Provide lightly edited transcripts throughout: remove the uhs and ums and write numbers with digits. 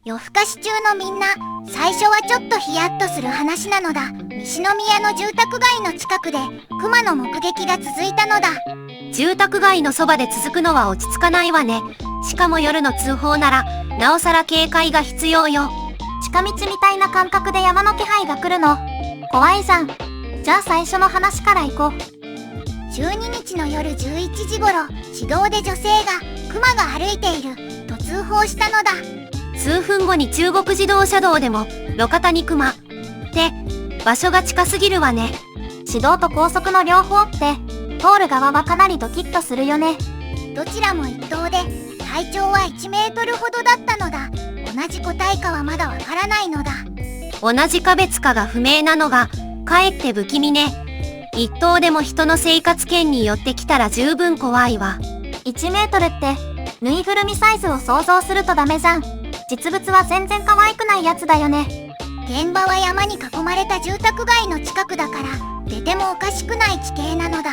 夜更かし中のみんな、最初はちょっとヒヤッとする話なのだ。西宮の住宅街の近くでクマの目撃が続いたのだ。住宅街のそばで続くのは落ち着かないわね。しかも夜の通報ならなおさら警戒が必要よ。近道みたいな感覚で山の気配が来るの怖いじゃん。じゃあ最初の話から行こう。12日の夜11時頃、市道で女性がクマが歩いていると通報したのだ。数分後に中国自動車道でも路肩にクマって場所が近すぎるわね。市道と高速の両方って通る側はかなりドキッとするよね。どちらも一頭で体長は1メートルほどだったのだ。同じ個体かはまだわからないのだ。同じか別かが不明なのがかえって不気味ね。一頭でも人の生活圏に寄ってきたら十分怖いわ。1メートルってぬいぐるみサイズを想像するとダメじゃん。実物は全然可愛くないやつだよね。現場は山に囲まれた住宅街の近くだから出てもおかしくない地形なのだ。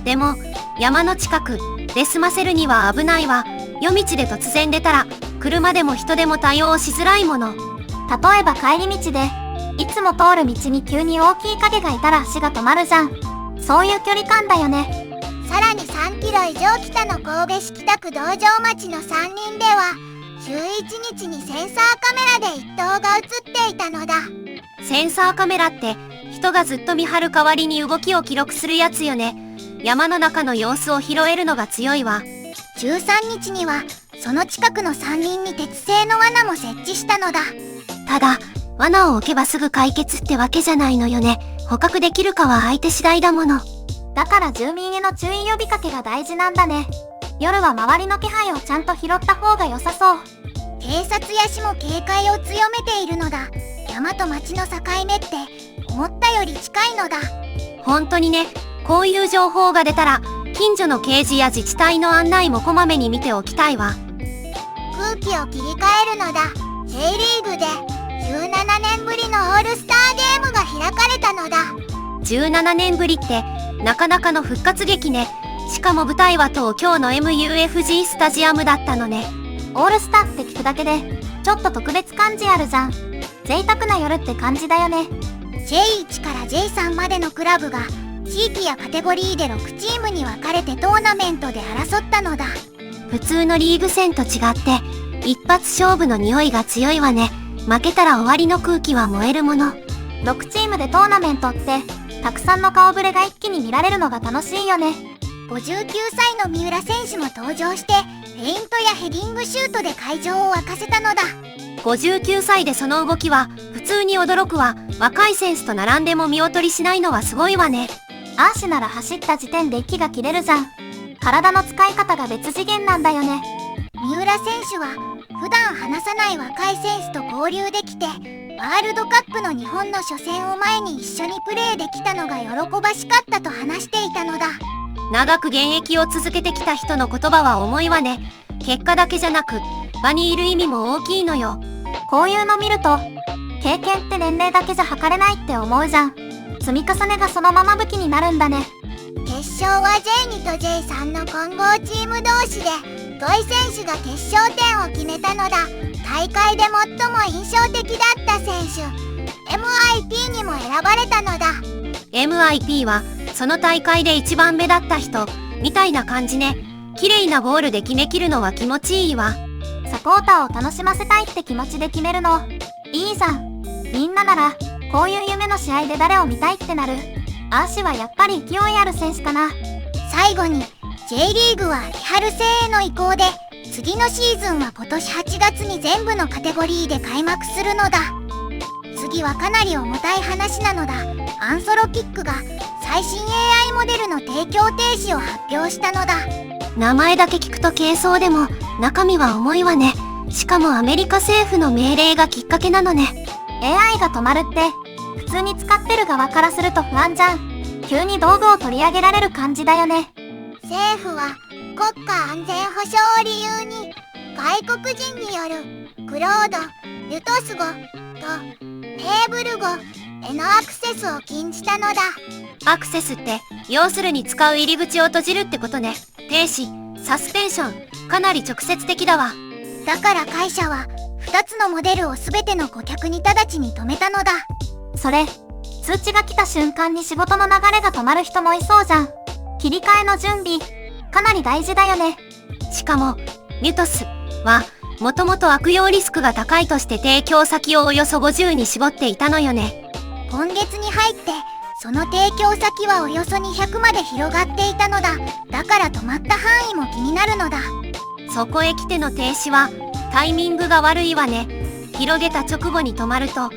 でも山の近くで済ませるには危ないわ。夜道で突然出たら車でも人でも対応しづらいもの。例えば帰り道でいつも通る道に急に大きい影がいたら足が止まるじゃん。そういう距離感だよね。さらに3キロ以上北の神戸市北区道場町の山林では11日にセンサーカメラで1頭が映っていたのだ。センサーカメラって人がずっと見張る代わりに動きを記録するやつよね。山の中の様子を拾えるのが強いわ。13日にはその近くの山林に鉄製の罠も設置したのだ。ただ罠を置けばすぐ解決ってわけじゃないのよね。捕獲できるかは相手次第だもの。だから住民への注意呼びかけが大事なんだね。夜は周りの気配をちゃんと拾った方が良さそう。警察や市も警戒を強めているのだ。山と町の境目って思ったより近いのだ。本当にね。こういう情報が出たら近所の掲示や自治体の案内もこまめに見ておきたいわ。空気を切り替えるのだ。J リーグで17年ぶりのオールスターゲームが開かれたのだ。17年ぶりってなかなかの復活劇ね。しかも舞台は東京の MUFG スタジアムだったのね。オールスターって聞くだけでちょっと特別感じあるじゃん。贅沢な夜って感じだよね。 J1 から J3 までのクラブが地域やカテゴリーで6チームに分かれてトーナメントで争ったのだ。普通のリーグ戦と違って一発勝負の匂いが強いわね。負けたら終わりの空気は燃えるもの。6チームでトーナメントってたくさんの顔ぶれが一気に見られるのが楽しいよね。59歳の三浦選手も登場してフェイントやヘディングシュートで会場を沸かせたのだ。59歳でその動きは普通に驚くわ。若い選手と並んでも見劣りしないのはすごいわね。アーシなら走った時点で息が切れるじゃん。体の使い方が別次元なんだよね。三浦選手は普段話さない若い選手と交流できてワールドカップの日本の初戦を前に一緒にプレーできたのが喜ばしかったと話していたのだ。長く現役を続けてきた人の言葉は重いわね。結果だけじゃなく場にいる意味も大きいのよ。こういうの見ると経験って年齢だけじゃ測れないって思うじゃん。積み重ねがそのまま武器になるんだね。決勝は J2 と J3 の混合チーム同士で土井選手が決勝点を決めたのだ。大会で最も印象的だった選手 MIP にも選ばれたのだ。 MIP はその大会で一番目だった人みたいな感じね。綺麗なゴールで決めきるのは気持ちいいわ。サポーターを楽しませたいって気持ちで決めるのいいじゃん。みんなならこういう夢の試合で誰を見たいってなる。アーシはやっぱり勢いある選手かな。最後に J リーグは秋春制への移行で次のシーズンは今年8月に全部のカテゴリーで開幕するのだ。次はかなり重たい話なのだ。アンソロピックが最新 AI モデルの提供停止を発表したのだ。名前だけ聞くと軽装でも中身は重いわね。しかもアメリカ政府の命令がきっかけなのね。 AI が止まるって普通に使ってる側からすると不安じゃん。急に道具を取り上げられる感じだよね。政府は国家安全保障を理由に外国人によるクロード、ルトス語とペーブル語へのアクセスを禁じたのだ。アクセスって要するに使う入り口を閉じるってことね。停止、サスペンション、かなり直接的だわ。だから会社は2つのモデルを全ての顧客に直ちに止めたのだ。それ、通知が来た瞬間に仕事の流れが止まる人もいそうじゃん。切り替えの準備、かなり大事だよね。しかも、ミュトスは、もともと悪用リスクが高いとして提供先をおよそ50に絞っていたのよね。今月に入って、その提供先はおよそ200まで広がっていたのだ。だから止まった範囲も気になるのだ。そこへ来ての停止は、タイミングが悪いわね。広げた直後に止まると、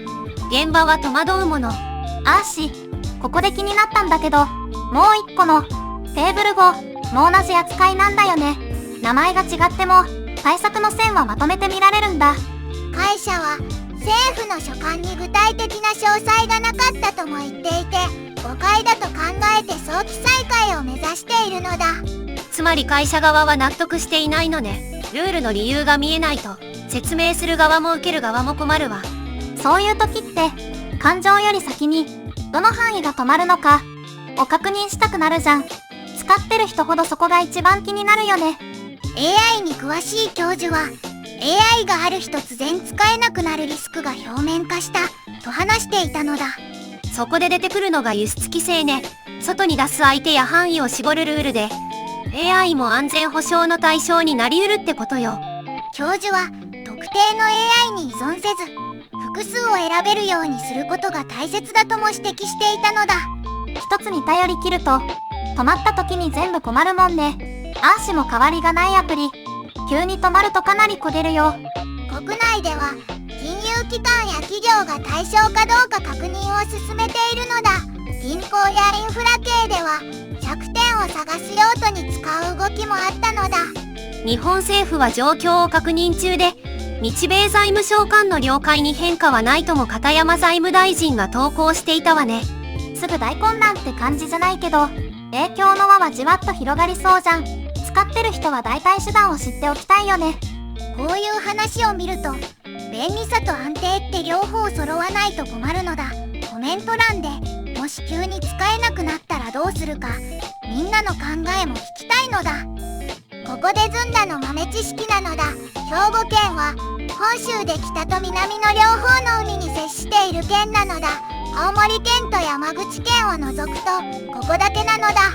現場は戸惑うもの。アーシー、ここで気になったんだけど、もう一個のテーブル号も同じ扱いなんだよね。名前が違っても対策の線はまとめて見られるんだ。会社は政府の所管に具体的な詳細がなかったとも言っていて、誤解だと考えて早期再開を目指しているのだ。つまり会社側は納得していないのね。ルールの理由が見えないと、説明する側も受ける側も困るわ。そういう時って感情より先にどの範囲が止まるのかを確認したくなるじゃん。使ってる人ほどそこが一番気になるよね。 AI に詳しい教授は AI がある日突然使えなくなるリスクが表面化したと話していたのだ。そこで出てくるのが輸出規制ね。外に出す相手や範囲を絞るルールで AI も安全保障の対象になりうるってことよ。教授は特定の AI に依存せず複数を選べるようにすることが大切だとも指摘していたのだ。一つに頼り切ると止まった時に全部困るもんね。アーシも代わりがないアプリ、急に止まるとかなりこげるよ。国内では金融機関や企業が対象かどうか確認を進めているのだ。銀行やインフラ系では弱点を探す用途に使う動きもあったのだ。日本政府は状況を確認中で、日米財務省間の了解に変化はないとも片山財務大臣が投稿していたわね。すぐ大混乱って感じじゃないけど、影響の輪はじわっと広がりそうじゃん。使ってる人は代替手段を知っておきたいよね。こういう話を見ると便利さと安定って両方揃わないと困るのだ。コメント欄でもし急に使えなくなったらどうするかみんなの考えも聞きたいのだ。ここでずんだの豆知識なのだ。兵庫県は本州で北と南の両方の海に接している県なのだ。青森県と山口県を除くとここだけなのだ。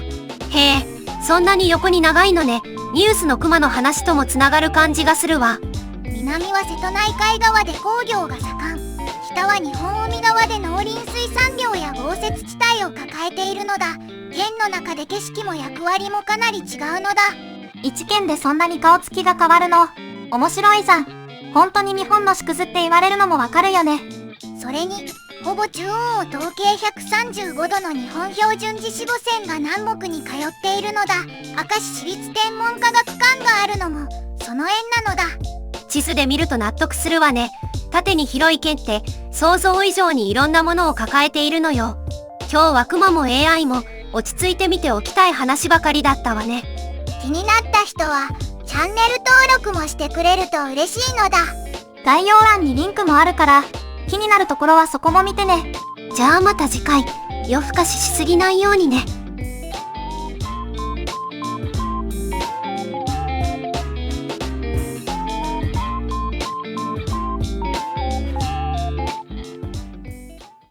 へえ、そんなに横に長いのね。ニュースの熊の話ともつながる感じがするわ。南は瀬戸内海側で工業が盛ん、北は日本海側で農林水産業や豪雪地帯を抱えているのだ。県の中で景色も役割もかなり違うのだ。一県でそんなに顔つきが変わるの面白いじゃん。本当に日本の縮図って言われるのもわかるよね。それにほぼ中央を統計135度の日本標準時子午線が南北に通っているのだ。明石市立天文科学館があるのもその縁なのだ。地図で見ると納得するわね。縦に広い県って想像以上にいろんなものを抱えているのよ。今日は熊も AI も落ち着いて見ておきたい話ばかりだったわね。気になった人はチャンネル登録もしてくれると嬉しいのだ。概要欄にリンクもあるから気になるところはそこも見てね。じゃあまた次回、夜更かししすぎないようにね。